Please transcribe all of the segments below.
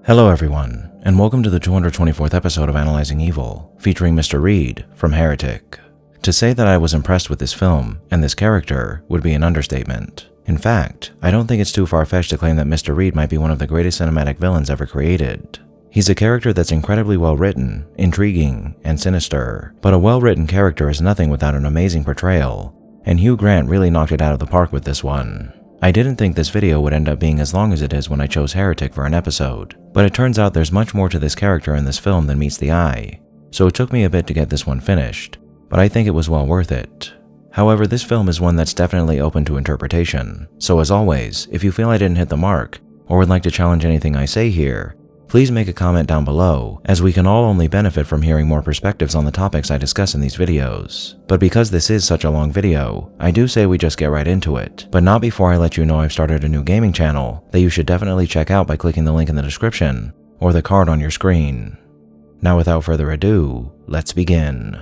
Hello everyone, and welcome to the 224th episode of Analyzing Evil, featuring Mr. Reed from Heretic. To say that I was impressed with this film and this character would be an understatement. In fact, I don't think it's too far-fetched to claim that Mr. Reed might be one of the greatest cinematic villains ever created. He's a character that's incredibly well-written, intriguing, and sinister, but a well-written character is nothing without an amazing portrayal, and Hugh Grant really knocked it out of the park with this one. I didn't think this video would end up being as long as it is when I chose Heretic for an episode, but it turns out there's much more to this character in this film than meets the eye, so it took me a bit to get this one finished, but I think it was well worth it. However, this film is one that's definitely open to interpretation, so as always, if you feel I didn't hit the mark, or would like to challenge anything I say here, please make a comment down below, as we can all only benefit from hearing more perspectives on the topics I discuss in these videos. But because this is such a long video, I do say we just get right into it, but not before I let you know I've started a new gaming channel that you should definitely check out by clicking the link in the description, or the card on your screen. Now without further ado, let's begin.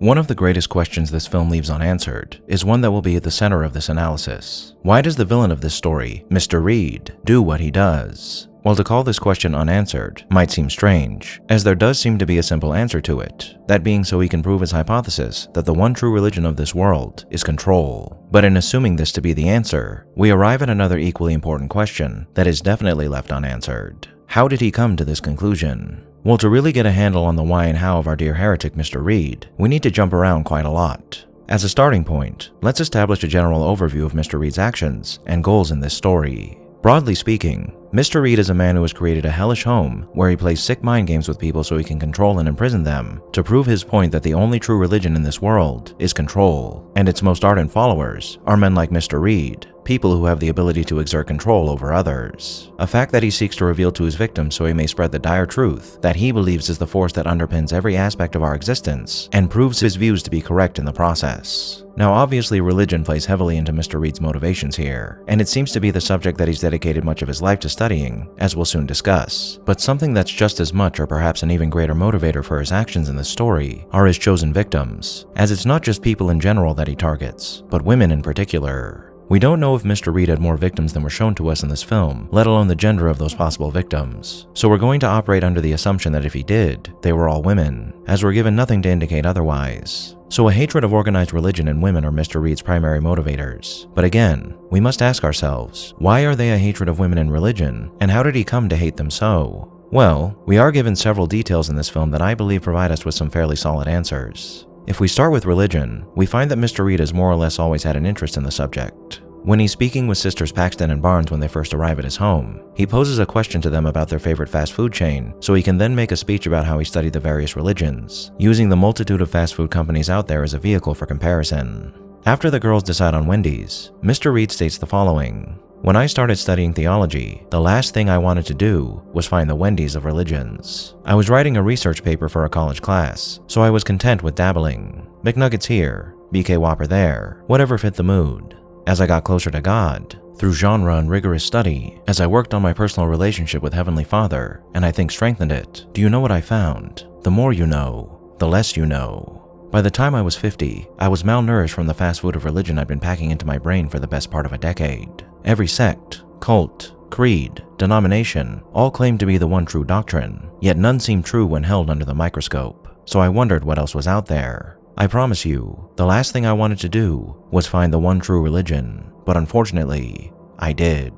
One of the greatest questions this film leaves unanswered is one that will be at the center of this analysis. Why does the villain of this story, Mr. Reed, do what he does? Well, to call this question unanswered might seem strange, as there does seem to be a simple answer to it, that being so he can prove his hypothesis that the one true religion of this world is control. But in assuming this to be the answer, we arrive at another equally important question that is definitely left unanswered. How did he come to this conclusion? Well, to really get a handle on the why and how of our dear heretic Mr. Reed, we need to jump around quite a lot. As a starting point, let's establish a general overview of Mr. Reed's actions and goals in this story. Broadly speaking, Mr. Reed is a man who has created a hellish home where he plays sick mind games with people so he can control and imprison them to prove his point that the only true religion in this world is control, and its most ardent followers are men like Mr. Reed, people who have the ability to exert control over others. A fact that he seeks to reveal to his victims so he may spread the dire truth that he believes is the force that underpins every aspect of our existence and proves his views to be correct in the process. Now obviously religion plays heavily into Mr. Reed's motivations here, and it seems to be the subject that he's dedicated much of his life to studying, as we'll soon discuss. But something that's just as much or perhaps an even greater motivator for his actions in this story are his chosen victims, as it's not just people in general that he targets, but women in particular. We don't know if Mr. Reed had more victims than were shown to us in this film, let alone the gender of those possible victims. So we're going to operate under the assumption that if he did, they were all women, as we're given nothing to indicate otherwise. So a hatred of organized religion and women are Mr. Reed's primary motivators. But again, we must ask ourselves, why are they a hatred of women and religion, and how did he come to hate them so? Well, we are given several details in this film that I believe provide us with some fairly solid answers. If we start with religion, we find that Mr. Reed has more or less always had an interest in the subject. When he's speaking with Sisters Paxton and Barnes when they first arrive at his home, he poses a question to them about their favorite fast food chain, so he can then make a speech about how he studied the various religions, using the multitude of fast food companies out there as a vehicle for comparison. After the girls decide on Wendy's, Mr. Reed states the following: "When I started studying theology, the last thing I wanted to do was find the Wendy's of religions. I was writing a research paper for a college class, so I was content with dabbling. McNuggets here, BK Whopper there, whatever fit the mood. As I got closer to God, through genre and rigorous study, as I worked on my personal relationship with Heavenly Father, and I think strengthened it, do you know what I found? The more you know, the less you know. By the time I was 50, I was malnourished from the fast food of religion I'd been packing into my brain for the best part of a decade. Every sect, cult, creed, denomination, all claimed to be the one true doctrine, yet none seemed true when held under the microscope. So I wondered what else was out there. I promise you, the last thing I wanted to do was find the one true religion, but unfortunately, I did."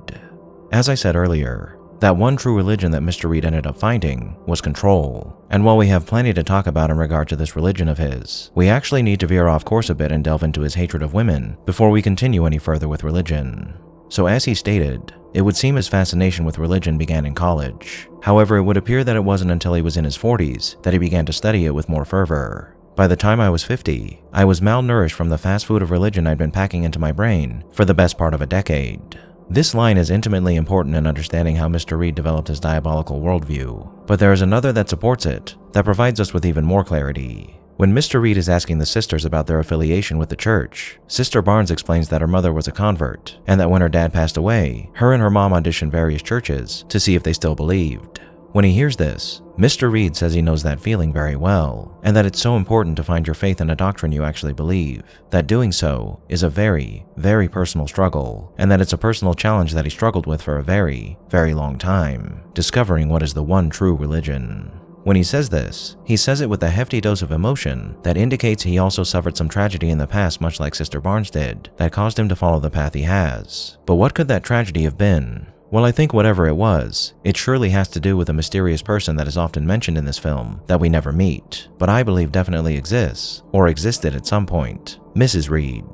As I said earlier, that one true religion that Mr. Reed ended up finding was control. And while we have plenty to talk about in regard to this religion of his, we actually need to veer off course a bit and delve into his hatred of women before we continue any further with religion. So as he stated, it would seem his fascination with religion began in college. However, it would appear that it wasn't until he was in his 40s that he began to study it with more fervor. By the time I was 50, I was malnourished from the fast food of religion I'd been packing into my brain for the best part of a decade. This line is intimately important in understanding how Mr. Reed developed his diabolical worldview, but there is another that supports it, that provides us with even more clarity. When Mr. Reed is asking the sisters about their affiliation with the church, Sister Barnes explains that her mother was a convert, and that when her dad passed away, her and her mom auditioned various churches to see if they still believed. When he hears this, Mr. Reed says he knows that feeling very well, and that it's so important to find your faith in a doctrine you actually believe, that doing so is a very, very personal struggle, and that it's a personal challenge that he struggled with for a very, very long time, discovering what is the one true religion. When he says this, he says it with a hefty dose of emotion that indicates he also suffered some tragedy in the past, much like Sister Barnes did, that caused him to follow the path he has. But what could that tragedy have been? Well, I think whatever it was, it surely has to do with a mysterious person that is often mentioned in this film that we never meet, but I believe definitely exists, or existed at some point: Mrs. Reed.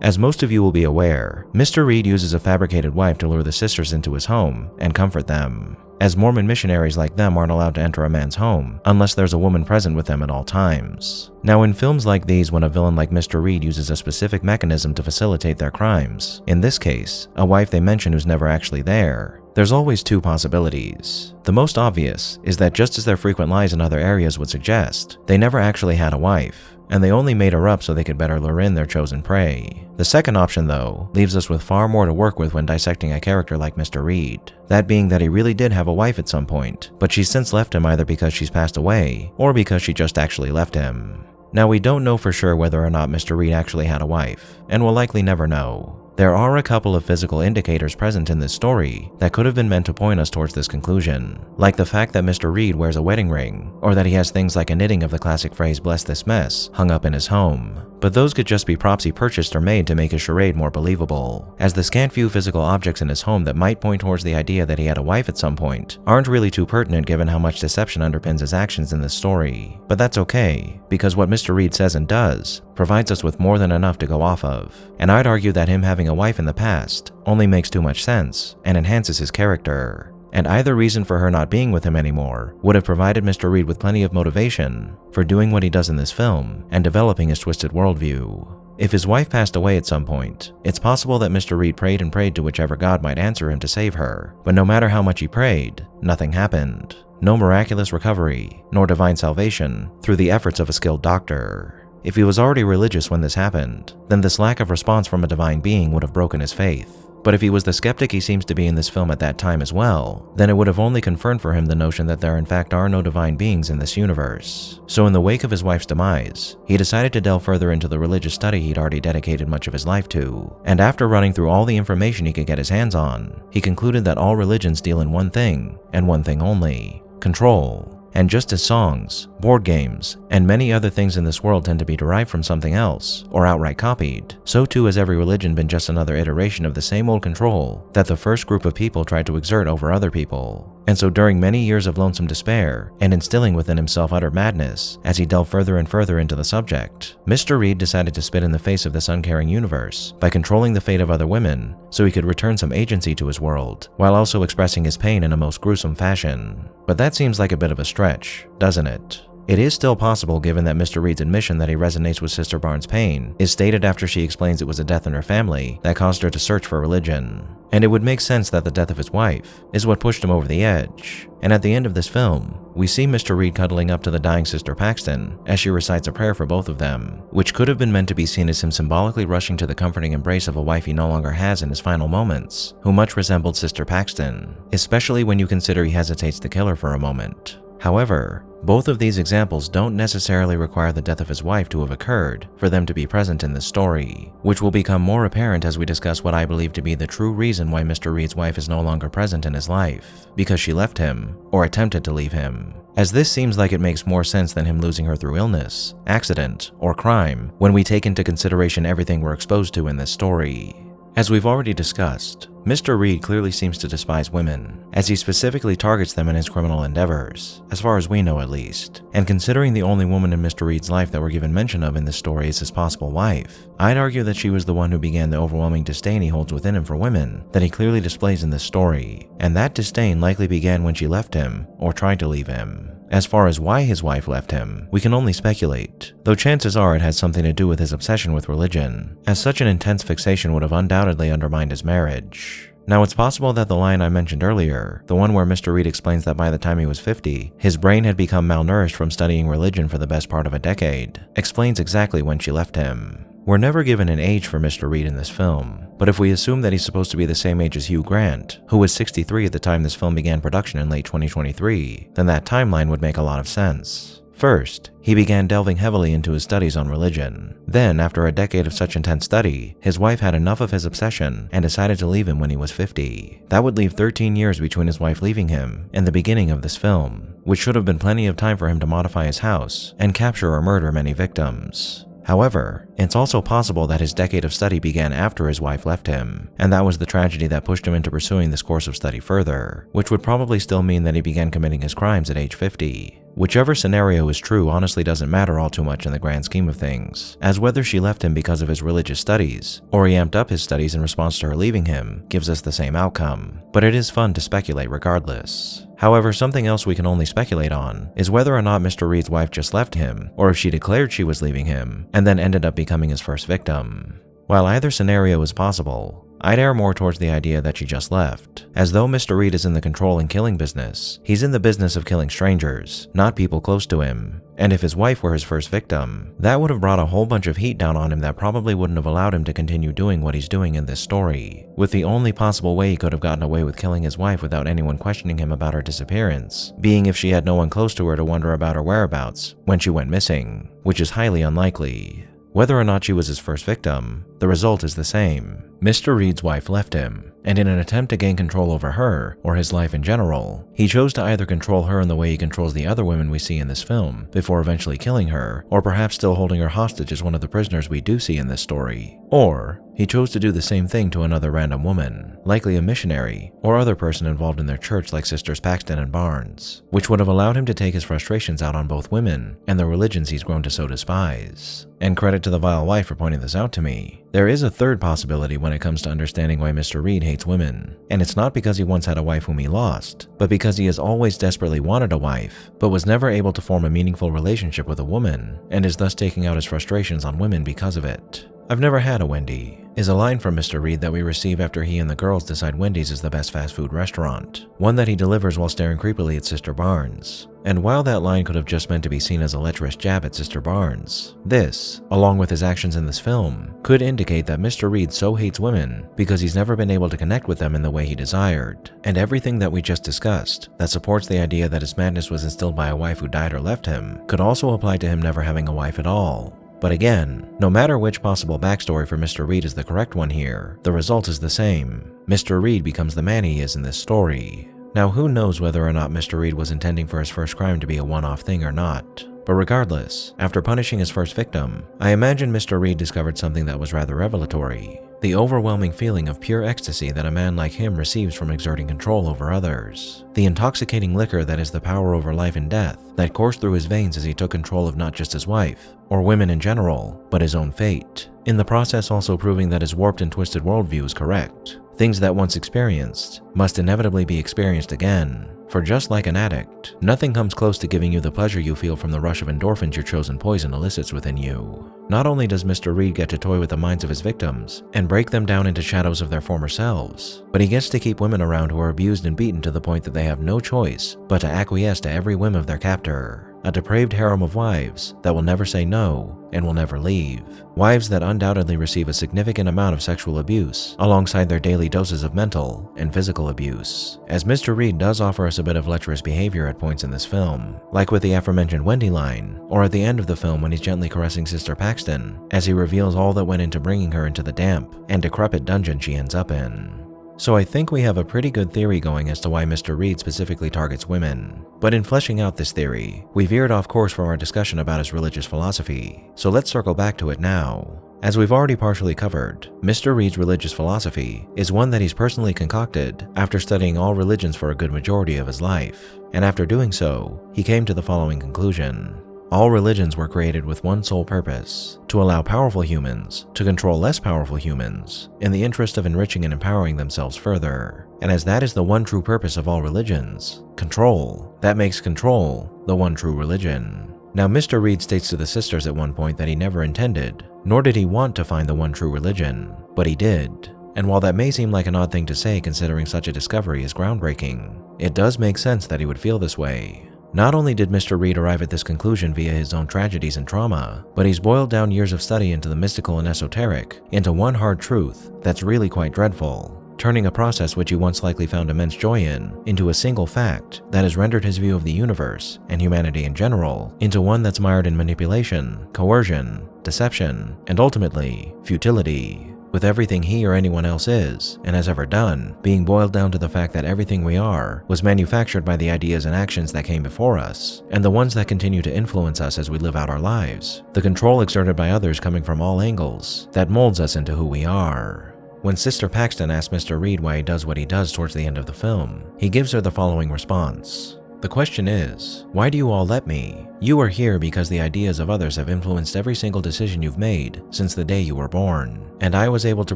As most of you will be aware, Mr. Reed uses a fabricated wife to lure the sisters into his home and comfort them, as Mormon missionaries like them aren't allowed to enter a man's home unless there's a woman present with them at all times. Now, in films like these, when a villain like Mr. Reed uses a specific mechanism to facilitate their crimes, in this case, a wife they mention who's never actually there, there's always two possibilities. The most obvious is that, just as their frequent lies in other areas would suggest, they never actually had a wife, and they only made her up so they could better lure in their chosen prey. The second option, though, leaves us with far more to work with when dissecting a character like Mr. Reed. That being that he really did have a wife at some point, but she's since left him either because she's passed away, or because she just actually left him. Now, we don't know for sure whether or not Mr. Reed actually had a wife, and will likely never know. There are a couple of physical indicators present in this story that could have been meant to point us towards this conclusion, like the fact that Mr. Reed wears a wedding ring, or that he has things like a knitting of the classic phrase "bless this mess" hung up in his home. But those could just be props he purchased or made to make his charade more believable, as the scant few physical objects in his home that might point towards the idea that he had a wife at some point aren't really too pertinent given how much deception underpins his actions in this story. But that's okay, because what Mr. Reed says and does provides us with more than enough to go off of, and I'd argue that him having a wife in the past only makes too much sense and enhances his character. And either reason for her not being with him anymore would have provided Mr. Reed with plenty of motivation for doing what he does in this film and developing his twisted worldview. If his wife passed away at some point, it's possible that Mr. Reed prayed and prayed to whichever god might answer him to save her, but no matter how much he prayed, nothing happened. No miraculous recovery, nor divine salvation through the efforts of a skilled doctor. If he was already religious when this happened, then this lack of response from a divine being would have broken his faith. But if he was the skeptic he seems to be in this film at that time as well, then it would have only confirmed for him the notion that there in fact are no divine beings in this universe. So in the wake of his wife's demise, he decided to delve further into the religious study he'd already dedicated much of his life to, and after running through all the information he could get his hands on, he concluded that all religions deal in one thing, and one thing only: control. And just as songs, board games, and many other things in this world tend to be derived from something else, or outright copied, so too has every religion been just another iteration of the same old control that the first group of people tried to exert over other people. And so during many years of lonesome despair, and instilling within himself utter madness as he delved further and further into the subject, Mr. Reed decided to spit in the face of this uncaring universe by controlling the fate of other women so he could return some agency to his world, while also expressing his pain in a most gruesome fashion. But that seems like a bit of a stretch, doesn't it? It is still possible, given that Mr. Reed's admission that he resonates with Sister Barnes' pain is stated after she explains it was a death in her family that caused her to search for religion. And it would make sense that the death of his wife is what pushed him over the edge. And at the end of this film, we see Mr. Reed cuddling up to the dying Sister Paxton as she recites a prayer for both of them, which could have been meant to be seen as him symbolically rushing to the comforting embrace of a wife he no longer has in his final moments, who much resembled Sister Paxton, especially when you consider he hesitates to kill her for a moment. However, both of these examples don't necessarily require the death of his wife to have occurred for them to be present in this story, which will become more apparent as we discuss what I believe to be the true reason why Mr. Reed's wife is no longer present in his life, because she left him, or attempted to leave him. As this seems like it makes more sense than him losing her through illness, accident, or crime when we take into consideration everything we're exposed to in this story. As we've already discussed, Mr. Reed clearly seems to despise women, as he specifically targets them in his criminal endeavors, as far as we know at least. And considering the only woman in Mr. Reed's life that we're given mention of in this story is his possible wife, I'd argue that she was the one who began the overwhelming disdain he holds within him for women that he clearly displays in this story, and that disdain likely began when she left him, or tried to leave him. As far as why his wife left him, we can only speculate, though chances are it has something to do with his obsession with religion, as such an intense fixation would have undoubtedly undermined his marriage. Now, it's possible that the line I mentioned earlier, the one where Mr. Reed explains that by the time he was 50, his brain had become malnourished from studying religion for the best part of a decade, explains exactly when she left him. We're never given an age for Mr. Reed in this film, but if we assume that he's supposed to be the same age as Hugh Grant, who was 63 at the time this film began production in late 2023, then that timeline would make a lot of sense. First, he began delving heavily into his studies on religion. Then, after a decade of such intense study, his wife had enough of his obsession and decided to leave him when he was 50. That would leave 13 years between his wife leaving him and the beginning of this film, which should have been plenty of time for him to modify his house and capture or murder many victims. However, it's also possible that his decade of study began after his wife left him, and that was the tragedy that pushed him into pursuing this course of study further, which would probably still mean that he began committing his crimes at age 50. Whichever scenario is true honestly doesn't matter all too much in the grand scheme of things, as whether she left him because of his religious studies, or he amped up his studies in response to her leaving him, gives us the same outcome. But it is fun to speculate regardless. However, something else we can only speculate on is whether or not Mr. Reed's wife just left him, or if she declared she was leaving him, and then ended up becoming his first victim. While either scenario is possible, I'd err more towards the idea that she just left. As though Mr. Reed is in the control and killing business, he's in the business of killing strangers, not people close to him. And if his wife were his first victim, that would have brought a whole bunch of heat down on him that probably wouldn't have allowed him to continue doing what he's doing in this story, with the only possible way he could have gotten away with killing his wife without anyone questioning him about her disappearance being if she had no one close to her to wonder about her whereabouts when she went missing, which is highly unlikely. Whether or not she was his first victim, the result is the same. Mr. Reed's wife left him, and in an attempt to gain control over her, or his life in general, he chose to either control her in the way he controls the other women we see in this film, before eventually killing her, or perhaps still holding her hostage as one of the prisoners we do see in this story. Or, he chose to do the same thing to another random woman, likely a missionary, or other person involved in their church like Sisters Paxton and Barnes, which would have allowed him to take his frustrations out on both women and the religions he's grown to so despise. And credit to the vile wife for pointing this out to me. There is a third possibility when it comes to understanding why Mr. Reed hates women, and it's not because he once had a wife whom he lost, but because he has always desperately wanted a wife, but was never able to form a meaningful relationship with a woman, and is thus taking out his frustrations on women because of it. "I've never had a Wendy" is a line from Mr. Reed that we receive after he and the girls decide Wendy's is the best fast food restaurant, one that he delivers while staring creepily at Sister Barnes. And while that line could have just meant to be seen as a lecherous jab at Sister Barnes, this, along with his actions in this film, could indicate that Mr. Reed so hates women because he's never been able to connect with them in the way he desired. And everything that we just discussed that supports the idea that his madness was instilled by a wife who died or left him could also apply to him never having a wife at all. But again, no matter which possible backstory for Mr. Reed is the correct one here, the result is the same. Mr. Reed becomes the man he is in this story. Now, who knows whether or not Mr. Reed was intending for his first crime to be a one-off thing or not. But regardless, after punishing his first victim, I imagine Mr. Reed discovered something that was rather revelatory. The overwhelming feeling of pure ecstasy that a man like him receives from exerting control over others. The intoxicating liquor that is the power over life and death that coursed through his veins as he took control of not just his wife, or women in general, but his own fate. In the process also proving that his warped and twisted worldview is correct. Things that once experienced must inevitably be experienced again. For just like an addict, nothing comes close to giving you the pleasure you feel from the rush of endorphins your chosen poison elicits within you. Not only does Mr. Reed get to toy with the minds of his victims and break them down into shadows of their former selves, but he gets to keep women around who are abused and beaten to the point that they have no choice but to acquiesce to every whim of their captor. A depraved harem of wives that will never say no and will never leave. Wives that undoubtedly receive a significant amount of sexual abuse alongside their daily doses of mental and physical abuse. As Mr. Reed does offer us a bit of lecherous behavior at points in this film, like with the aforementioned Wendy line, or at the end of the film when he's gently caressing Sister Paxton as he reveals all that went into bringing her into the damp and decrepit dungeon she ends up in. So I think we have a pretty good theory going as to why Mr. Reed specifically targets women. But in fleshing out this theory, we veered off course from our discussion about his religious philosophy, so let's circle back to it now. As we've already partially covered, Mr. Reed's religious philosophy is one that he's personally concocted after studying all religions for a good majority of his life, and after doing so, he came to the following conclusion. All religions were created with one sole purpose: to allow powerful humans to control less powerful humans in the interest of enriching and empowering themselves further. And as that is the one true purpose of all religions, control, that makes control the one true religion. Now, Mr. Reed states to the sisters at one point that he never intended, nor did he want to find the one true religion, but he did. And while that may seem like an odd thing to say considering such a discovery is groundbreaking, it does make sense that he would feel this way. Not only did Mr. Reed arrive at this conclusion via his own tragedies and trauma, but he's boiled down years of study into the mystical and esoteric into one hard truth that's really quite dreadful, turning a process which he once likely found immense joy in into a single fact that has rendered his view of the universe and humanity in general into one that's mired in manipulation, coercion, deception, and ultimately, futility. With everything he or anyone else is, and has ever done, being boiled down to the fact that everything we are was manufactured by the ideas and actions that came before us, and the ones that continue to influence us as we live out our lives, the control exerted by others coming from all angles, that molds us into who we are. When Sister Paxton asks Mr. Reed why he does what he does towards the end of the film, he gives her the following response. The question is, why do you all let me? You are here because the ideas of others have influenced every single decision you've made since the day you were born. And I was able to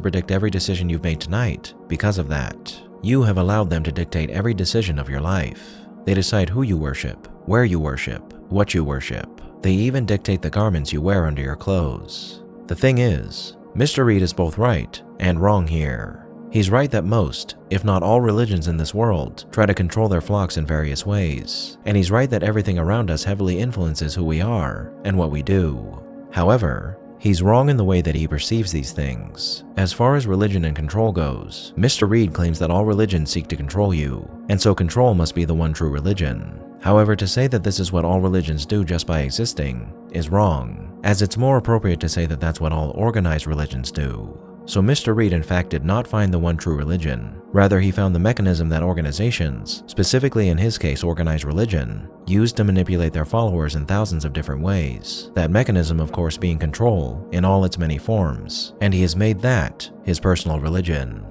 predict every decision you've made tonight because of that. You have allowed them to dictate every decision of your life. They decide who you worship, where you worship, what you worship. They even dictate the garments you wear under your clothes. The thing is, Mr. Reed is both right and wrong here. He's right that most, if not all religions in this world, try to control their flocks in various ways. And he's right that everything around us heavily influences who we are and what we do. However, he's wrong in the way that he perceives these things. As far as religion and control goes, Mr. Reed claims that all religions seek to control you, and so control must be the one true religion. However, to say that this is what all religions do just by existing is wrong, as it's more appropriate to say that that's what all organized religions do. So Mr. Reed in fact did not find the one true religion. Rather, he found the mechanism that organizations, specifically in his case organized religion, used to manipulate their followers in thousands of different ways. That mechanism, of course, being control in all its many forms, and he has made that his personal religion.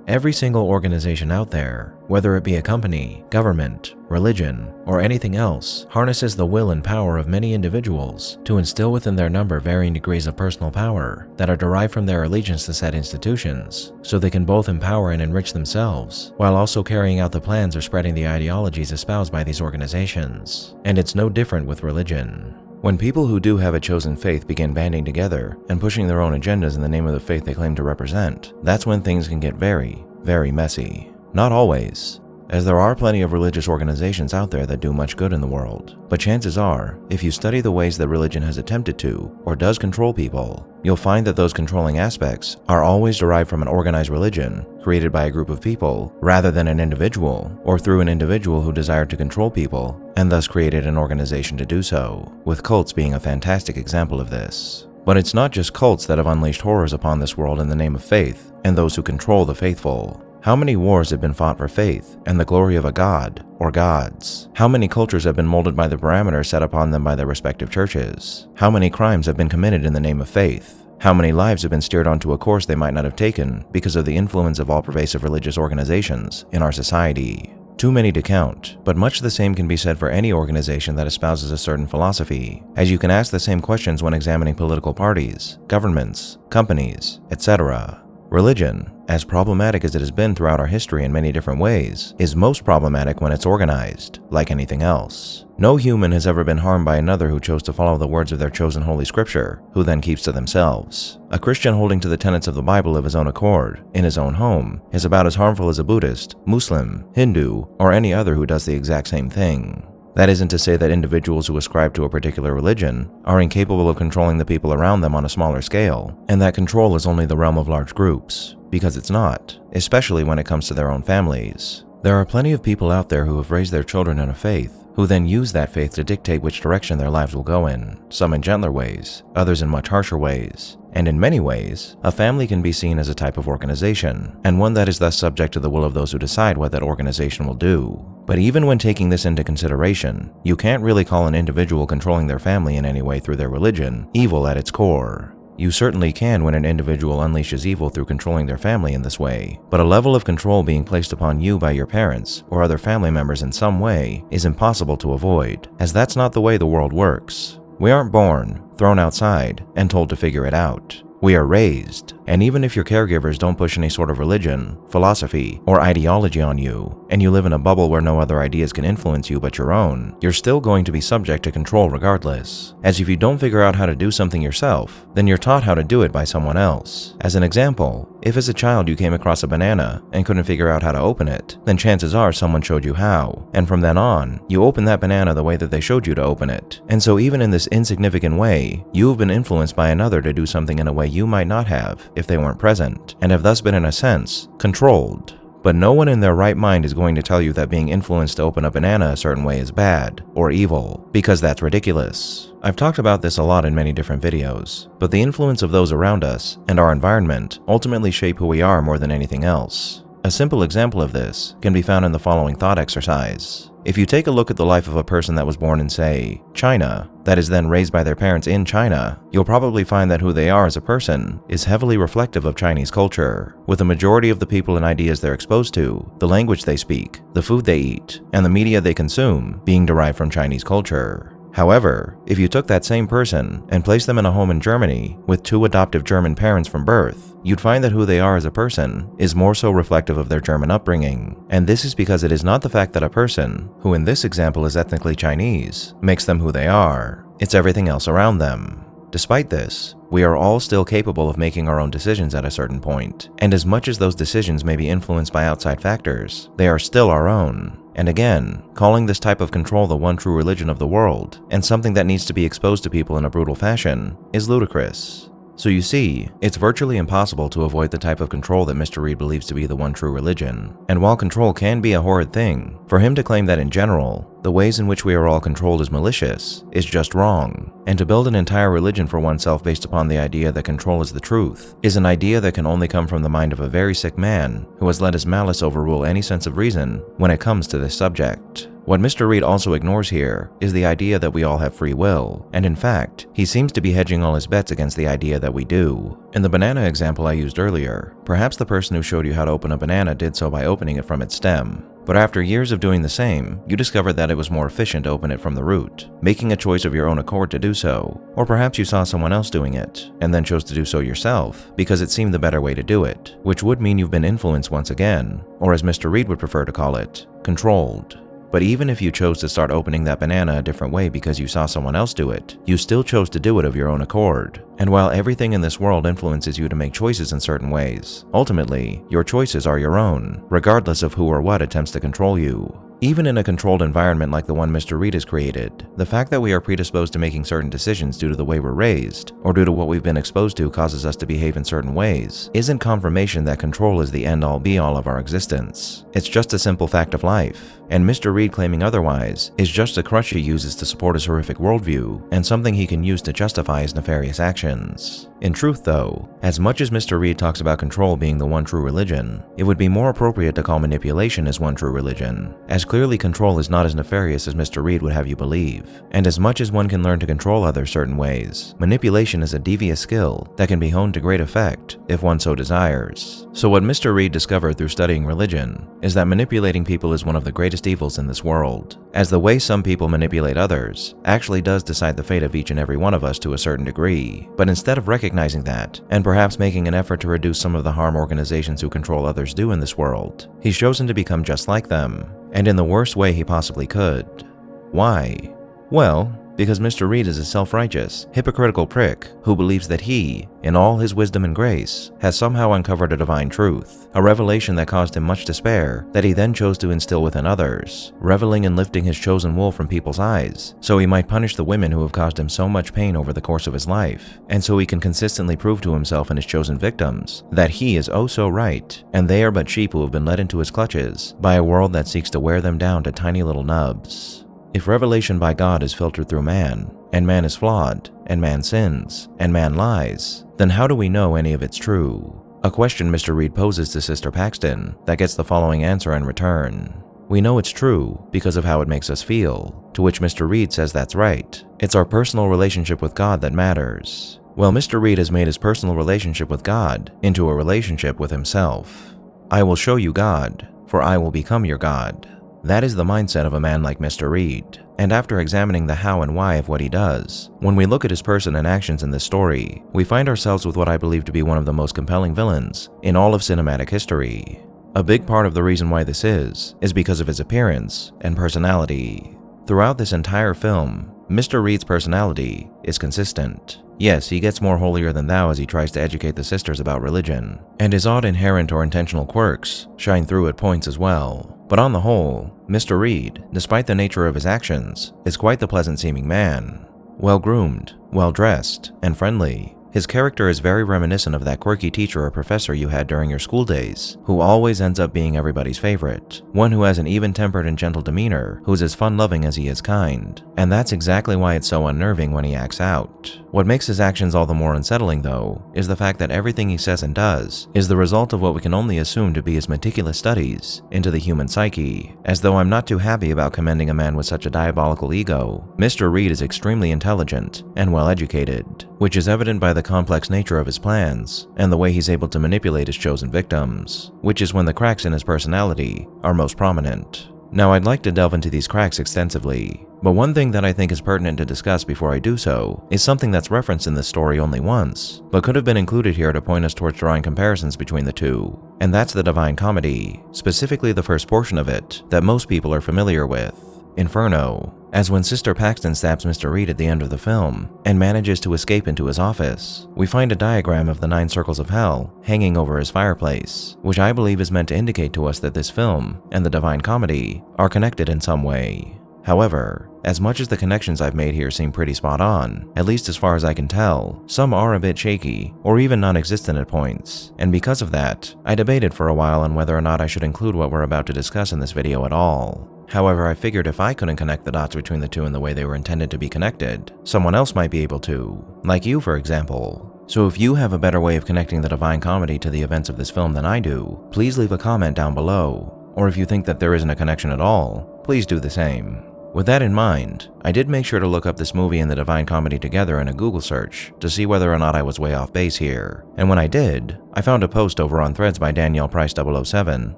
Every single organization out there, whether it be a company, government, religion, or anything else, harnesses the will and power of many individuals to instill within their number varying degrees of personal power that are derived from their allegiance to said institutions, so they can both empower and enrich themselves, while also carrying out the plans or spreading the ideologies espoused by these organizations. And it's no different with religion. When people who do have a chosen faith begin banding together and pushing their own agendas in the name of the faith they claim to represent, that's when things can get very, very messy. Not always, as there are plenty of religious organizations out there that do much good in the world. But chances are, if you study the ways that religion has attempted to, or does control people, you'll find that those controlling aspects are always derived from an organized religion created by a group of people, rather than an individual, or through an individual who desired to control people, and thus created an organization to do so, with cults being a fantastic example of this. But it's not just cults that have unleashed horrors upon this world in the name of faith, and those who control the faithful. How many wars have been fought for faith and the glory of a god or gods? How many cultures have been molded by the parameters set upon them by their respective churches? How many crimes have been committed in the name of faith? How many lives have been steered onto a course they might not have taken because of the influence of all-pervasive religious organizations in our society? Too many to count, but much the same can be said for any organization that espouses a certain philosophy, as you can ask the same questions when examining political parties, governments, companies, etc. Religion, as problematic as it has been throughout our history in many different ways, is most problematic when it's organized, like anything else. No human has ever been harmed by another who chose to follow the words of their chosen holy scripture, who then keeps to themselves. A Christian holding to the tenets of the Bible of his own accord, in his own home, is about as harmful as a Buddhist, Muslim, Hindu, or any other who does the exact same thing. That isn't to say that individuals who ascribe to a particular religion are incapable of controlling the people around them on a smaller scale, and that control is only the realm of large groups, because it's not, especially when it comes to their own families. There are plenty of people out there who have raised their children in a faith, who then use that faith to dictate which direction their lives will go in, some in gentler ways, others in much harsher ways. And in many ways, a family can be seen as a type of organization, and one that is thus subject to the will of those who decide what that organization will do. But even when taking this into consideration, you can't really call an individual controlling their family in any way through their religion evil at its core. You certainly can when an individual unleashes evil through controlling their family in this way, but a level of control being placed upon you by your parents or other family members in some way is impossible to avoid, as that's not the way the world works. We aren't born, thrown outside, and told to figure it out. We are raised, And even if your caregivers don't push any sort of religion, philosophy, or ideology on you, and you live in a bubble where no other ideas can influence you but your own, you're still going to be subject to control regardless. As if you don't figure out how to do something yourself, then you're taught how to do it by someone else. As an example, if as a child you came across a banana and couldn't figure out how to open it, then chances are someone showed you how, and from then on, you open that banana the way that they showed you to open it. And so even in this insignificant way, you have been influenced by another to do something in a way you might not have if they weren't present, and have thus been in a sense, controlled. But no one in their right mind is going to tell you that being influenced to open a banana a certain way is bad or evil, because that's ridiculous. I've talked about this a lot in many different videos, but the influence of those around us and our environment ultimately shape who we are more than anything else. A simple example of this can be found in the following thought exercise. If you take a look at the life of a person that was born in, say, China, that is then raised by their parents in China, you'll probably find that who they are as a person is heavily reflective of Chinese culture, with the majority of the people and ideas they're exposed to, the language they speak, the food they eat, and the media they consume being derived from Chinese culture. However, if you took that same person and placed them in a home in Germany with two adoptive German parents from birth, you'd find that who they are as a person is more so reflective of their German upbringing. And this is because it is not the fact that a person, who in this example is ethnically Chinese, makes them who they are. It's everything else around them. Despite this, we are all still capable of making our own decisions at a certain point, and as much as those decisions may be influenced by outside factors, they are still our own. And again, calling this type of control the one true religion of the world, and something that needs to be exposed to people in a brutal fashion, is ludicrous. So you see, it's virtually impossible to avoid the type of control that Mr. Reed believes to be the one true religion. And while control can be a horrid thing, for him to claim that in general, the ways in which we are all controlled is malicious, is just wrong. And to build an entire religion for oneself based upon the idea that control is the truth, is an idea that can only come from the mind of a very sick man who has let his malice overrule any sense of reason when it comes to this subject. What Mr. Reed also ignores here is the idea that we all have free will, and in fact, he seems to be hedging all his bets against the idea that we do. In the banana example I used earlier, perhaps the person who showed you how to open a banana did so by opening it from its stem. But after years of doing the same, you discovered that it was more efficient to open it from the root, making a choice of your own accord to do so. Or perhaps you saw someone else doing it, and then chose to do so yourself, because it seemed the better way to do it, which would mean you've been influenced once again, or as Mr. Reed would prefer to call it, controlled. But even if you chose to start opening that banana a different way because you saw someone else do it, you still chose to do it of your own accord. And while everything in this world influences you to make choices in certain ways, ultimately, your choices are your own, regardless of who or what attempts to control you. Even in a controlled environment like the one Mr. Reed has created, the fact that we are predisposed to making certain decisions due to the way we're raised, or due to what we've been exposed to causes us to behave in certain ways, isn't confirmation that control is the end-all be-all of our existence. It's just a simple fact of life, and Mr. Reed claiming otherwise is just a crutch he uses to support his horrific worldview, and something he can use to justify his nefarious actions. In truth though, as much as Mr. Reed talks about control being the one true religion, it would be more appropriate to call manipulation as one true religion, as clearly control is not as nefarious as Mr. Reed would have you believe. And as much as one can learn to control others certain ways, manipulation is a devious skill that can be honed to great effect if one so desires. So what Mr. Reed discovered through studying religion is that manipulating people is one of the greatest evils in this world, as the way some people manipulate others actually does decide the fate of each and every one of us to a certain degree. But instead of recognizing that, and perhaps making an effort to reduce some of the harm organizations who control others do in this world, he's chosen to become just like them, and in the worst way he possibly could. Why? Well, because Mr. Reed is a self-righteous, hypocritical prick who believes that he, in all his wisdom and grace, has somehow uncovered a divine truth, a revelation that caused him much despair that he then chose to instill within others, reveling in lifting his chosen wool from people's eyes, so he might punish the women who have caused him so much pain over the course of his life, and so he can consistently prove to himself and his chosen victims that he is oh so right, and they are but sheep who have been led into his clutches by a world that seeks to wear them down to tiny little nubs. If revelation by God is filtered through man, and man is flawed, and man sins, and man lies, then how do we know any of it's true? A question Mr. Reed poses to Sister Paxton that gets the following answer in return. We know it's true because of how it makes us feel, to which Mr. Reed says that's right. It's our personal relationship with God that matters. Well, Mr. Reed has made his personal relationship with God into a relationship with himself. I will show you God, for I will become your God. That is the mindset of a man like Mr. Reed. And after examining the how and why of what he does, when we look at his person and actions in this story, we find ourselves with what I believe to be one of the most compelling villains in all of cinematic history. A big part of the reason why this is because of his appearance and personality. Throughout this entire film, Mr. Reed's personality is consistent. Yes, he gets more holier than thou as he tries to educate the sisters about religion, and his odd inherent or intentional quirks shine through at points as well. But on the whole, Mr. Reed, despite the nature of his actions, is quite the pleasant-seeming man. Well-groomed, well-dressed, and friendly. His character is very reminiscent of that quirky teacher or professor you had during your school days, who always ends up being everybody's favorite. One who has an even-tempered and gentle demeanor, who's as fun-loving as he is kind. And that's exactly why it's so unnerving when he acts out. What makes his actions all the more unsettling, though, is the fact that everything he says and does is the result of what we can only assume to be his meticulous studies into the human psyche. As though I'm not too happy about commending a man with such a diabolical ego, Mr. Reed is extremely intelligent and well-educated, which is evident by the complex nature of his plans and the way he's able to manipulate his chosen victims, which is when the cracks in his personality are most prominent. Now, I'd like to delve into these cracks extensively, but one thing that I think is pertinent to discuss before I do so is something that's referenced in this story only once, but could have been included here to point us towards drawing comparisons between the two, and that's the Divine Comedy, specifically the first portion of it that most people are familiar with, Inferno. As when Sister Paxton stabs Mr. Reed at the end of the film and manages to escape into his office, we find a diagram of the 9 circles of hell hanging over his fireplace, which I believe is meant to indicate to us that this film and the Divine Comedy are connected in some way. However, as much as the connections I've made here seem pretty spot on, at least as far as I can tell, some are a bit shaky or even non-existent at points, and because of that, I debated for a while on whether or not I should include what we're about to discuss in this video at all. However, I figured if I couldn't connect the dots between the two in the way they were intended to be connected, someone else might be able to, like you for example. So if you have a better way of connecting the Divine Comedy to the events of this film than I do, please leave a comment down below, or if you think that there isn't a connection at all, please do the same. With that in mind, I did make sure to look up this movie and the Divine Comedy together in a Google search to see whether or not I was way off base here, and when I did, I found a post over on Threads by Danielle Price 007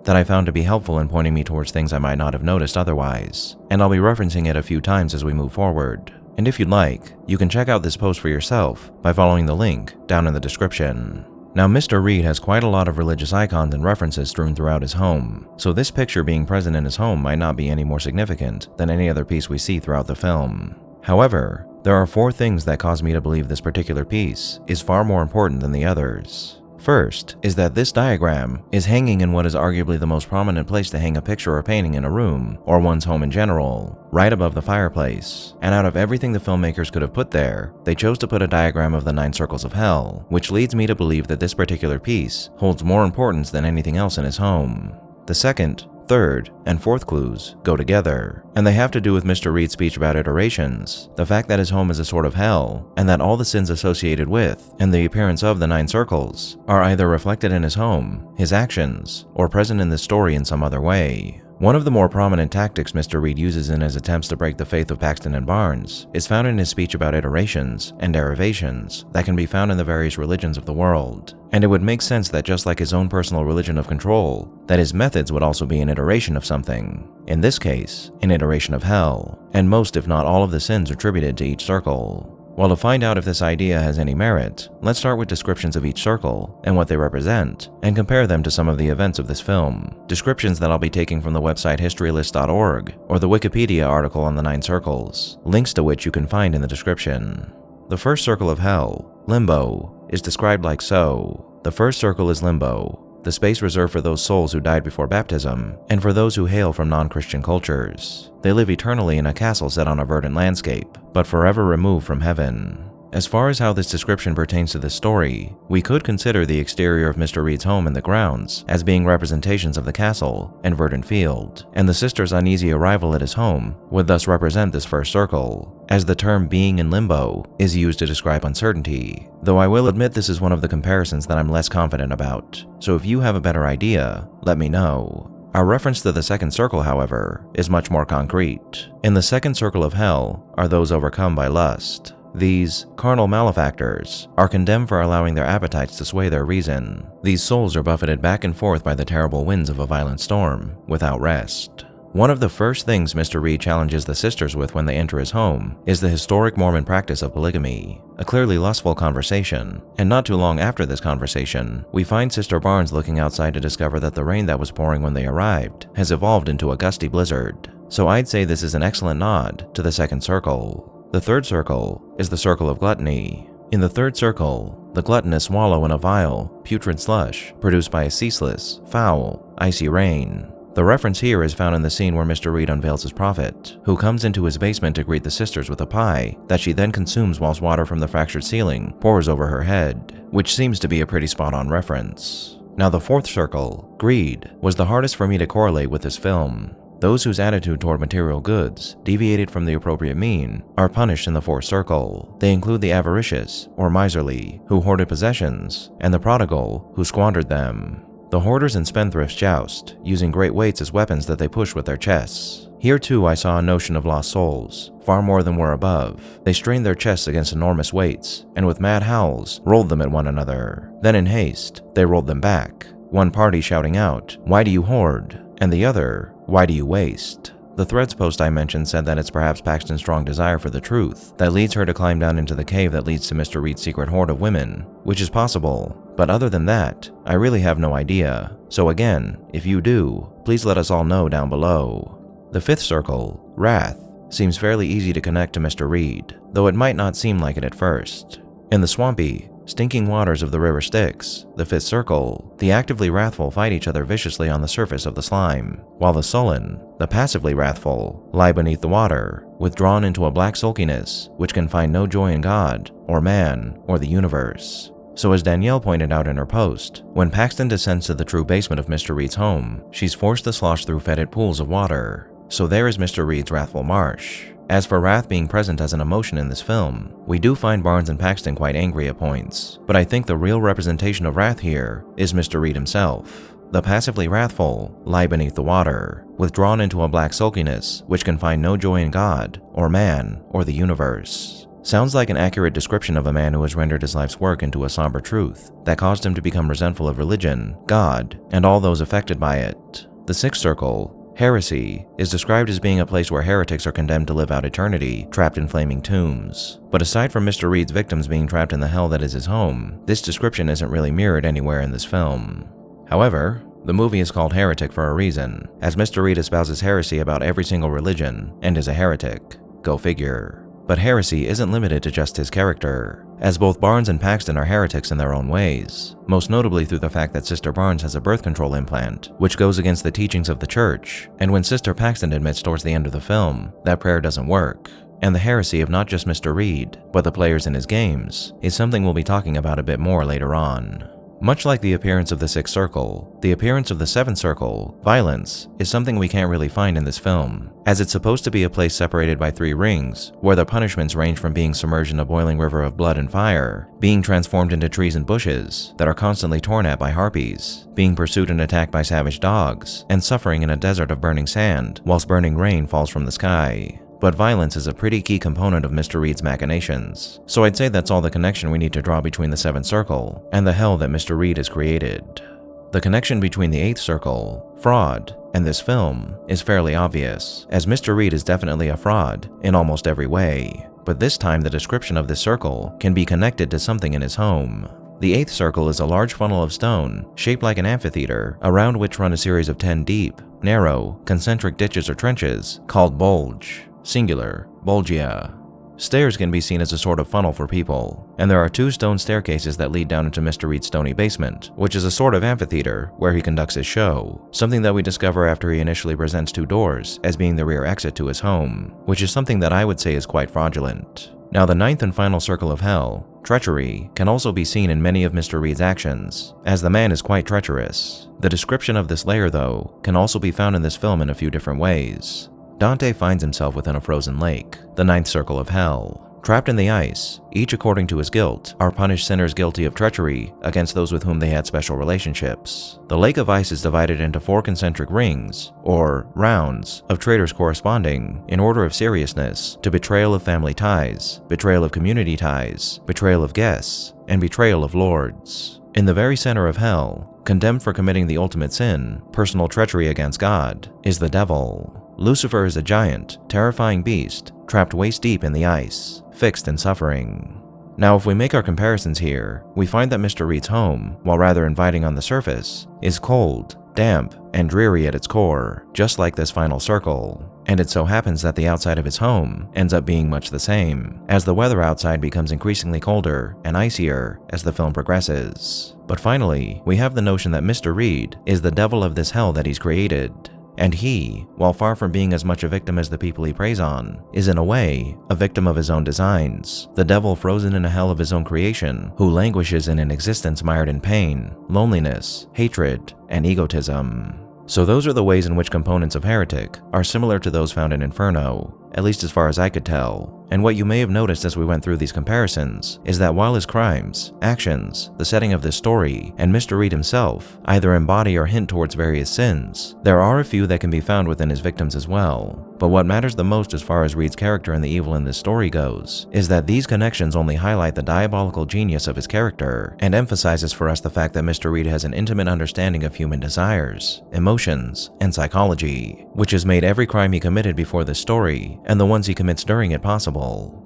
that I found to be helpful in pointing me towards things I might not have noticed otherwise, and I'll be referencing it a few times as we move forward. And if you'd like, you can check out this post for yourself by following the link down in the description. Now, Mr. Reed has quite a lot of religious icons and references strewn throughout his home, so this picture being present in his home might not be any more significant than any other piece we see throughout the film. However, there are 4 things that cause me to believe this particular piece is far more important than the others. First is that this diagram is hanging in what is arguably the most prominent place to hang a picture or painting in a room, or one's home in general, right above the fireplace. And out of everything the filmmakers could have put there, they chose to put a diagram of the 9 circles of hell, which leads me to believe that this particular piece holds more importance than anything else in his home. The second, third, and fourth clues go together, and they have to do with Mr. Reed's speech about iterations, the fact that his home is a sort of hell, and that all the sins associated with and the appearance of the 9 circles are either reflected in his home, his actions, or present in this story in some other way. One of the more prominent tactics Mr. Reed uses in his attempts to break the faith of Paxton and Barnes is found in his speech about iterations and derivations that can be found in the various religions of the world. And it would make sense that just like his own personal religion of control, that his methods would also be an iteration of something. In this case, an iteration of hell, and most if not all of the sins attributed to each circle. Well, to find out if this idea has any merit, let's start with descriptions of each circle and what they represent, and compare them to some of the events of this film. Descriptions that I'll be taking from the website historylist.org or the Wikipedia article on the 9 circles, links to which you can find in the description. The first circle of hell, Limbo, is described like so. The first circle is Limbo, the space reserved for those souls who died before baptism, and for those who hail from non-Christian cultures. They live eternally in a castle set on a verdant landscape, but forever removed from heaven. As far as how this description pertains to this story, we could consider the exterior of Mr. Reed's home and the grounds as being representations of the castle and verdant field, and the sister's uneasy arrival at his home would thus represent this first circle, as the term being in limbo is used to describe uncertainty, though I will admit this is one of the comparisons that I'm less confident about, so if you have a better idea, let me know. Our reference to the second circle, however, is much more concrete. In the second circle of hell are those overcome by lust. These carnal malefactors are condemned for allowing their appetites to sway their reason. These souls are buffeted back and forth by the terrible winds of a violent storm without rest. One of the first things Mr. Reed challenges the sisters with when they enter his home is the historic Mormon practice of polygamy, a clearly lustful conversation, and not too long after this conversation, we find Sister Barnes looking outside to discover that the rain that was pouring when they arrived has evolved into a gusty blizzard. So I'd say this is an excellent nod to the second circle. The third circle is the circle of gluttony. In the third circle, the gluttonous swallow in a vile, putrid slush produced by a ceaseless, foul, icy rain. The reference here is found in the scene where Mr. Reed unveils his prophet, who comes into his basement to greet the sisters with a pie that she then consumes whilst water from the fractured ceiling pours over her head, which seems to be a pretty spot-on reference. Now the fourth circle, greed, was the hardest for me to correlate with this film. Those whose attitude toward material goods deviated from the appropriate mean are punished in the fourth circle. They include the avaricious, or miserly, who hoarded possessions, and the prodigal, who squandered them. The hoarders and spendthrifts joust, using great weights as weapons that they push with their chests. Here too I saw a notion of lost souls, far more than were above. They strained their chests against enormous weights, and with mad howls, rolled them at one another. Then in haste, they rolled them back, one party shouting out, "Why do you hoard?" and the other, "Why do you waste?" The Threads post I mentioned said that it's perhaps Paxton's strong desire for the truth that leads her to climb down into the cave that leads to Mr. Reed's secret hoard of women, which is possible, but other than that, I really have no idea. So again, if you do, please let us all know down below. The fifth circle, wrath, seems fairly easy to connect to Mr. Reed, though it might not seem like it at first. In the swampy, stinking waters of the river Styx, the fifth circle, the actively wrathful fight each other viciously on the surface of the slime, while the sullen, the passively wrathful, lie beneath the water, withdrawn into a black sulkiness which can find no joy in God, or man, or the universe. So as Danielle pointed out in her post, when Paxton descends to the true basement of Mr. Reed's home, she's forced to slosh through fetid pools of water. So there is Mr. Reed's wrathful marsh. As for wrath being present as an emotion in this film, we do find Barnes and Paxton quite angry at points, but I think the real representation of wrath here is Mr. Reed himself. The passively wrathful lie beneath the water, withdrawn into a black sulkiness which can find no joy in God, or man, or the universe. Sounds like an accurate description of a man who has rendered his life's work into a somber truth that caused him to become resentful of religion, God, and all those affected by it. The sixth circle, heresy, is described as being a place where heretics are condemned to live out eternity, trapped in flaming tombs. But aside from Mr. Reed's victims being trapped in the hell that is his home, this description isn't really mirrored anywhere in this film. However, the movie is called Heretic for a reason, as Mr. Reed espouses heresy about every single religion, and is a heretic. Go figure. But heresy isn't limited to just his character, as both Barnes and Paxton are heretics in their own ways, most notably through the fact that Sister Barnes has a birth control implant, which goes against the teachings of the church, and when Sister Paxton admits towards the end of the film that prayer doesn't work. And the heresy of not just Mr. Reed, but the players in his games, is something we'll be talking about a bit more later on. Much like the appearance of the sixth circle, the appearance of the seventh circle, violence, is something we can't really find in this film, as it's supposed to be a place separated by 3 rings, where the punishments range from being submerged in a boiling river of blood and fire, being transformed into trees and bushes that are constantly torn at by harpies, being pursued and attacked by savage dogs, and suffering in a desert of burning sand whilst burning rain falls from the sky. But violence is a pretty key component of Mr. Reed's machinations, so I'd say that's all the connection we need to draw between the seventh circle and the hell that Mr. Reed has created. The connection between the eighth circle, fraud, and this film is fairly obvious, as Mr. Reed is definitely a fraud in almost every way, but this time the description of this circle can be connected to something in his home. The eighth circle is a large funnel of stone, shaped like an amphitheater, around which run a series of 10 deep, narrow, concentric ditches or trenches, called bulge. Singular, bulgia. Stairs can be seen as a sort of funnel for people, and there are 2 stone staircases that lead down into Mr. Reed's stony basement, which is a sort of amphitheater where he conducts his show, something that we discover after he initially presents 2 doors as being the rear exit to his home, which is something that I would say is quite fraudulent. Now the ninth and final circle of hell, treachery, can also be seen in many of Mr. Reed's actions, as the man is quite treacherous. The description of this layer, though, can also be found in this film in a few different ways. Dante finds himself within a frozen lake, the ninth circle of hell. Trapped in the ice, each according to his guilt, are punished sinners guilty of treachery against those with whom they had special relationships. The lake of ice is divided into 4 concentric rings, or rounds, of traitors corresponding, in order of seriousness, to betrayal of family ties, betrayal of community ties, betrayal of guests, and betrayal of lords. In the very center of hell, condemned for committing the ultimate sin, personal treachery against God, is the devil. Lucifer is a giant, terrifying beast, trapped waist deep in the ice, fixed in suffering. Now, if we make our comparisons here, we find that Mr. Reed's home, while rather inviting on the surface, is cold, damp, and dreary at its core, just like this final circle. And it so happens that the outside of his home ends up being much the same, as the weather outside becomes increasingly colder and icier as the film progresses. But finally, we have the notion that Mr. Reed is the devil of this hell that he's created. And he, while far from being as much a victim as the people he preys on, is in a way a victim of his own designs, the devil frozen in a hell of his own creation, who languishes in an existence mired in pain, loneliness, hatred, and egotism. So those are the ways in which components of Heretic are similar to those found in Inferno, at least as far as I could tell. And what you may have noticed as we went through these comparisons is that while his crimes, actions, the setting of this story, and Mr. Reed himself either embody or hint towards various sins, there are a few that can be found within his victims as well. But what matters the most as far as Reed's character and the evil in this story goes, is that these connections only highlight the diabolical genius of his character and emphasizes for us the fact that Mr. Reed has an intimate understanding of human desires, emotions, and psychology, which has made every crime he committed before this story and the ones he commits during it possible.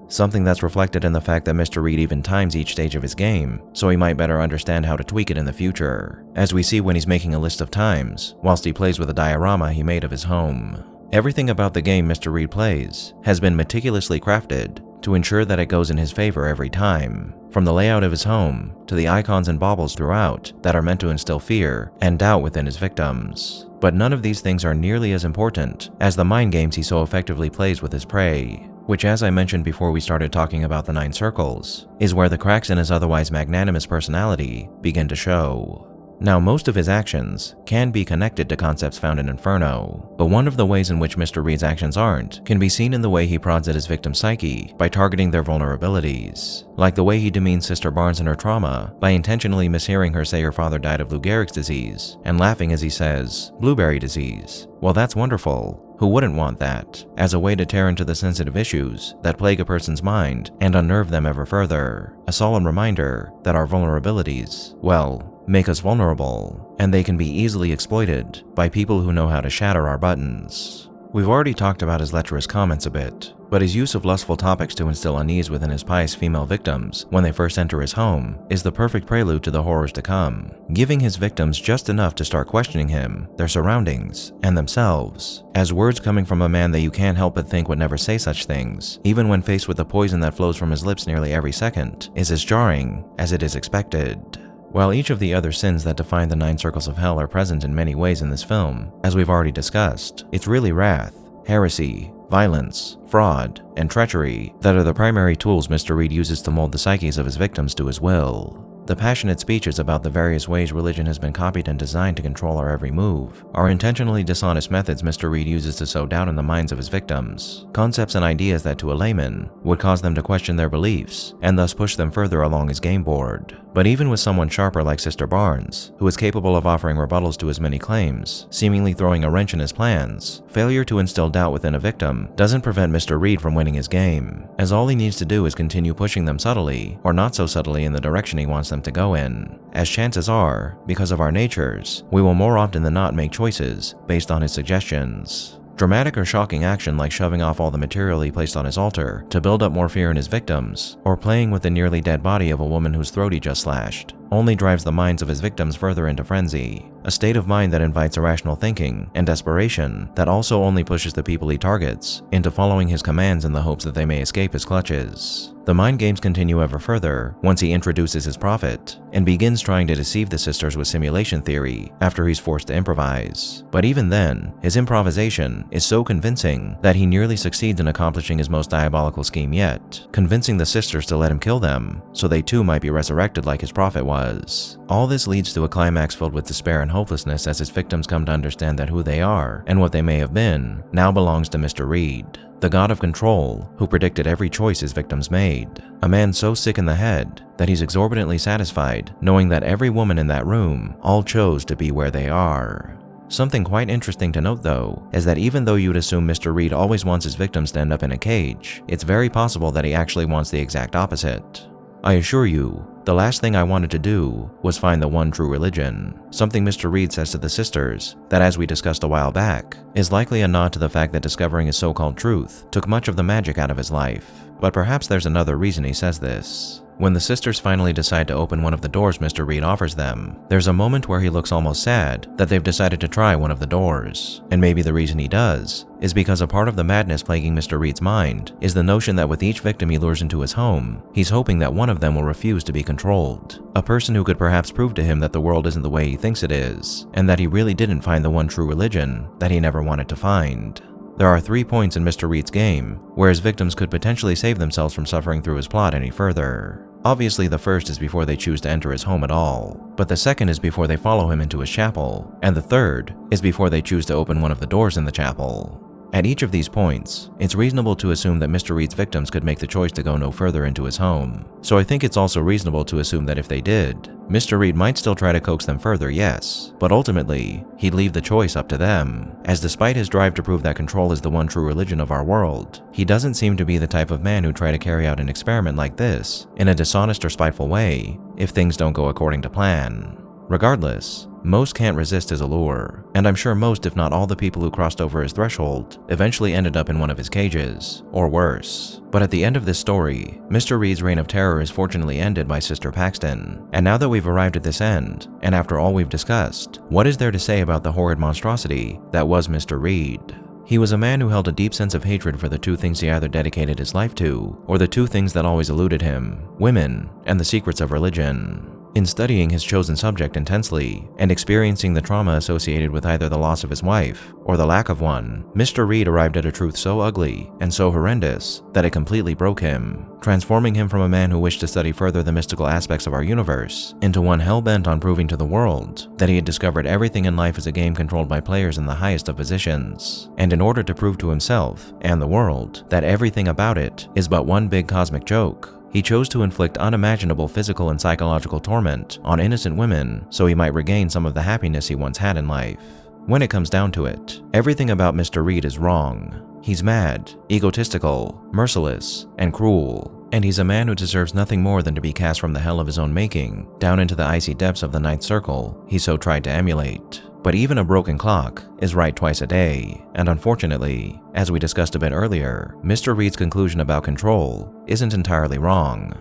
Something that's reflected in the fact that Mr. Reed even times each stage of his game, so he might better understand how to tweak it in the future, as we see when he's making a list of times, whilst he plays with a diorama he made of his home. Everything about the game Mr. Reed plays has been meticulously crafted to ensure that it goes in his favor every time, from the layout of his home to the icons and baubles throughout that are meant to instill fear and doubt within his victims. But none of these things are nearly as important as the mind games he so effectively plays with his prey, which, as I mentioned before we started talking about the 9 circles, is where the cracks in his otherwise magnanimous personality begin to show. Now, most of his actions can be connected to concepts found in Inferno, but one of the ways in which Mr. Reed's actions aren't can be seen in the way he prods at his victim's psyche by targeting their vulnerabilities, like the way he demeans Sister Barnes and her trauma by intentionally mishearing her say her father died of Lou Gehrig's disease and laughing as he says, "blueberry disease." Well, that's wonderful. Who wouldn't want that, as a way to tear into the sensitive issues that plague a person's mind and unnerve them ever further? A solemn reminder that our vulnerabilities, well, make us vulnerable, and they can be easily exploited by people who know how to shatter our buttons. We've already talked about his lecherous comments a bit, but his use of lustful topics to instill unease within his pious female victims when they first enter his home is the perfect prelude to the horrors to come, giving his victims just enough to start questioning him, their surroundings, and themselves, as words coming from a man that you can't help but think would never say such things, even when faced with the poison that flows from his lips nearly every second, is as jarring as it is expected. While each of the other sins that define the 9 circles of hell are present in many ways in this film, as we've already discussed, it's really wrath, heresy, violence, fraud, and treachery that are the primary tools Mr. Reed uses to mold the psyches of his victims to his will. The passionate speeches about the various ways religion has been copied and designed to control our every move are intentionally dishonest methods Mr. Reed uses to sow doubt in the minds of his victims, concepts and ideas that to a layman would cause them to question their beliefs and thus push them further along his game board. But even with someone sharper like Sister Barnes, who is capable of offering rebuttals to his many claims, seemingly throwing a wrench in his plans, failure to instill doubt within a victim doesn't prevent Mr. Reed from winning his game, as all he needs to do is continue pushing them subtly, or not so subtly, in the direction he wants them to go in, as chances are, because of our natures, we will more often than not make choices based on his suggestions. Dramatic or shocking action like shoving off all the material he placed on his altar to build up more fear in his victims, or playing with the nearly dead body of a woman whose throat he just slashed, only drives the minds of his victims further into frenzy, a state of mind that invites irrational thinking and desperation that also only pushes the people he targets into following his commands in the hopes that they may escape his clutches. The mind games continue ever further once he introduces his prophet and begins trying to deceive the sisters with simulation theory after he's forced to improvise. But even then, his improvisation is so convincing that he nearly succeeds in accomplishing his most diabolical scheme yet, convincing the sisters to let him kill them so they too might be resurrected like his prophet was. All this leads to a climax filled with despair and hopelessness as his victims come to understand that who they are and what they may have been now belongs to Mr. Reed, the god of control who predicted every choice his victims made, a man so sick in the head that he's exorbitantly satisfied knowing that every woman in that room all chose to be where they are. Something quite interesting to note though is that even though you'd assume Mr. Reed always wants his victims to end up in a cage, it's very possible that he actually wants the exact opposite. I assure you, The last thing I wanted to do was find the one true religion, something Mr. Reed says to the sisters that, as we discussed a while back, is likely a nod to the fact that discovering his so-called truth took much of the magic out of his life. But perhaps there's another reason he says this. When the sisters finally decide to open one of the doors Mr. Reed offers them, there's a moment where he looks almost sad that they've decided to try one of the doors. And maybe the reason he does is because a part of the madness plaguing Mr. Reed's mind is the notion that with each victim he lures into his home, he's hoping that one of them will refuse to be controlled. A person who could perhaps prove to him that the world isn't the way he thinks it is, and that he really didn't find the one true religion that he never wanted to find. There are 3 points in Mr. Reed's game where his victims could potentially save themselves from suffering through his plot any further. Obviously, the first is before they choose to enter his home at all, but the second is before they follow him into his chapel, and the third is before they choose to open one of the doors in the chapel. At each of these points, it's reasonable to assume that Mr. Reed's victims could make the choice to go no further into his home. So I think it's also reasonable to assume that if they did, Mr. Reed might still try to coax them further, yes, but ultimately, he'd leave the choice up to them, as despite his drive to prove that control is the one true religion of our world, he doesn't seem to be the type of man who'd try to carry out an experiment like this in a dishonest or spiteful way if things don't go according to plan. Regardless, most can't resist his allure, and I'm sure most, if not all, the people who crossed over his threshold eventually ended up in one of his cages, or worse. But at the end of this story, Mr. Reed's reign of terror is fortunately ended by Sister Paxton. And now that we've arrived at this end, and after all we've discussed, what is there to say about the horrid monstrosity that was Mr. Reed? He was a man who held a deep sense of hatred for the two things he either dedicated his life to, or the two things that always eluded him: women and the secrets of religion. In studying his chosen subject intensely, and experiencing the trauma associated with either the loss of his wife or the lack of one, Mr. Reed arrived at a truth so ugly and so horrendous that it completely broke him, transforming him from a man who wished to study further the mystical aspects of our universe into one hell-bent on proving to the world that he had discovered everything in life is a game controlled by players in the highest of positions, and in order to prove to himself and the world that everything about it is but one big cosmic joke, he chose to inflict unimaginable physical and psychological torment on innocent women so he might regain some of the happiness he once had in life. When it comes down to it, everything about Mr. Reed is wrong. He's mad, egotistical, merciless, and cruel, and he's a man who deserves nothing more than to be cast from the hell of his own making down into the icy depths of the ninth circle he so tried to emulate. But even a broken clock is right twice a day, and unfortunately, as we discussed a bit earlier, Mr. Reed's conclusion about control isn't entirely wrong.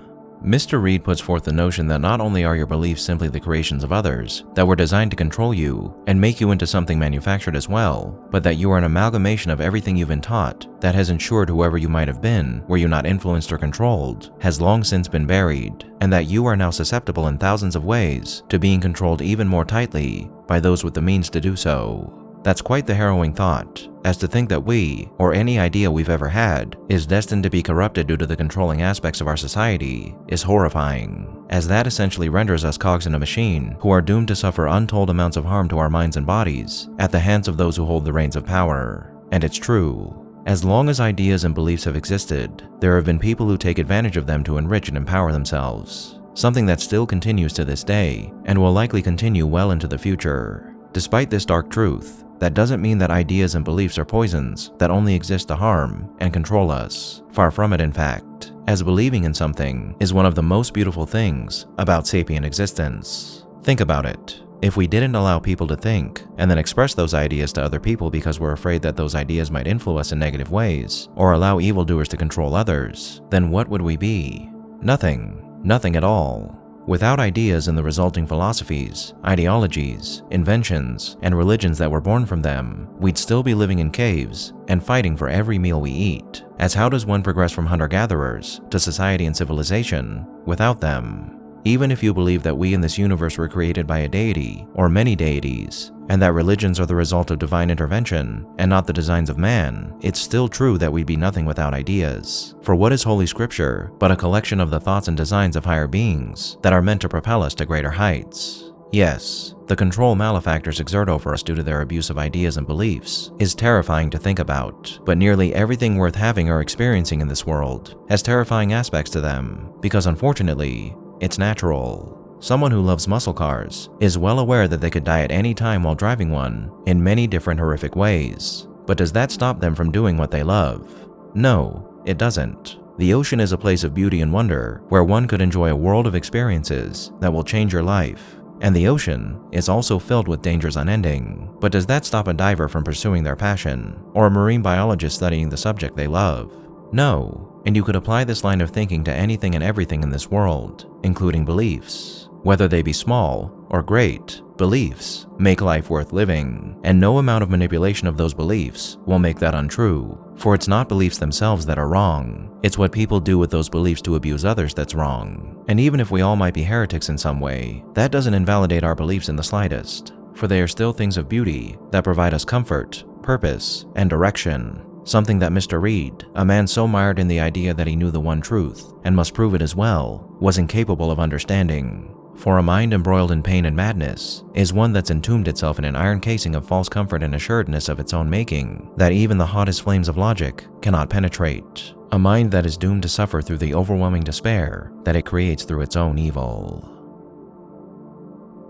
Mr. Reed puts forth the notion that not only are your beliefs simply the creations of others that were designed to control you and make you into something manufactured as well, but that you are an amalgamation of everything you've been taught that has ensured whoever you might have been, were you not influenced or controlled, has long since been buried, and that you are now susceptible in thousands of ways to being controlled even more tightly by those with the means to do so. That's quite the harrowing thought, as to think that we, or any idea we've ever had, is destined to be corrupted due to the controlling aspects of our society is horrifying, as that essentially renders us cogs in a machine who are doomed to suffer untold amounts of harm to our minds and bodies at the hands of those who hold the reins of power. And it's true. As long as ideas and beliefs have existed, there have been people who take advantage of them to enrich and empower themselves, something that still continues to this day and will likely continue well into the future. Despite this dark truth, that doesn't mean that ideas and beliefs are poisons that only exist to harm and control us. Far from it, in fact, as believing in something is one of the most beautiful things about sapient existence. Think about it. If we didn't allow people to think and then express those ideas to other people because we're afraid that those ideas might influence us in negative ways or allow evildoers to control others, then what would we be? Nothing. Nothing at all. Without ideas and the resulting philosophies, ideologies, inventions, and religions that were born from them, we'd still be living in caves and fighting for every meal we eat. As how does one progress from hunter-gatherers to society and civilization without them? Even if you believe that we in this universe were created by a deity or many deities, and that religions are the result of divine intervention and not the designs of man, it's still true that we'd be nothing without ideas. For what is Holy Scripture but a collection of the thoughts and designs of higher beings that are meant to propel us to greater heights? Yes, the control malefactors exert over us due to their abuse of ideas and beliefs is terrifying to think about, but nearly everything worth having or experiencing in this world has terrifying aspects to them, because unfortunately, it's natural. Someone who loves muscle cars is well aware that they could die at any time while driving one in many different horrific ways. But does that stop them from doing what they love? No, it doesn't. The ocean is a place of beauty and wonder where one could enjoy a world of experiences that will change your life. And the ocean is also filled with dangers unending. But does that stop a diver from pursuing their passion, or a marine biologist studying the subject they love? No, and you could apply this line of thinking to anything and everything in this world, including beliefs. Whether they be small or great, beliefs make life worth living, and no amount of manipulation of those beliefs will make that untrue. For it's not beliefs themselves that are wrong, it's what people do with those beliefs to abuse others that's wrong. And even if we all might be heretics in some way, that doesn't invalidate our beliefs in the slightest, for they are still things of beauty that provide us comfort, purpose, and direction. Something that Mr. Reed, a man so mired in the idea that he knew the one truth, and must prove it as well, was incapable of understanding. For a mind embroiled in pain and madness is one that's entombed itself in an iron casing of false comfort and assuredness of its own making that even the hottest flames of logic cannot penetrate. A mind that is doomed to suffer through the overwhelming despair that it creates through its own evil.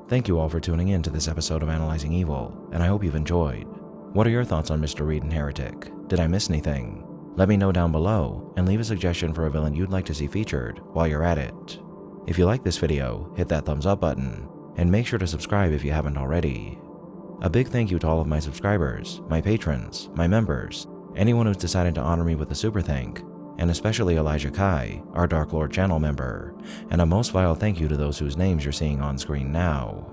Thank you all for tuning in to this episode of Analyzing Evil, and I hope you've enjoyed. What are your thoughts on Mr. Reed and Heretic? Did I miss anything? Let me know down below, and leave a suggestion for a villain you'd like to see featured while you're at it. If you like this video, hit that thumbs up button, and make sure to subscribe if you haven't already. A big thank you to all of my subscribers, my patrons, my members, anyone who's decided to honor me with a super thank, and especially Elijah Kai, our Dark Lord channel member, and a most vile thank you to those whose names you're seeing on screen now.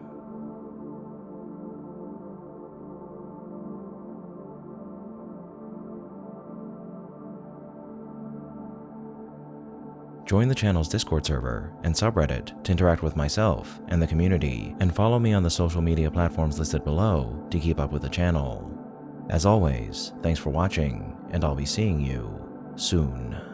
Join the channel's Discord server and subreddit to interact with myself and the community, and follow me on the social media platforms listed below to keep up with the channel. As always, thanks for watching, and I'll be seeing you soon.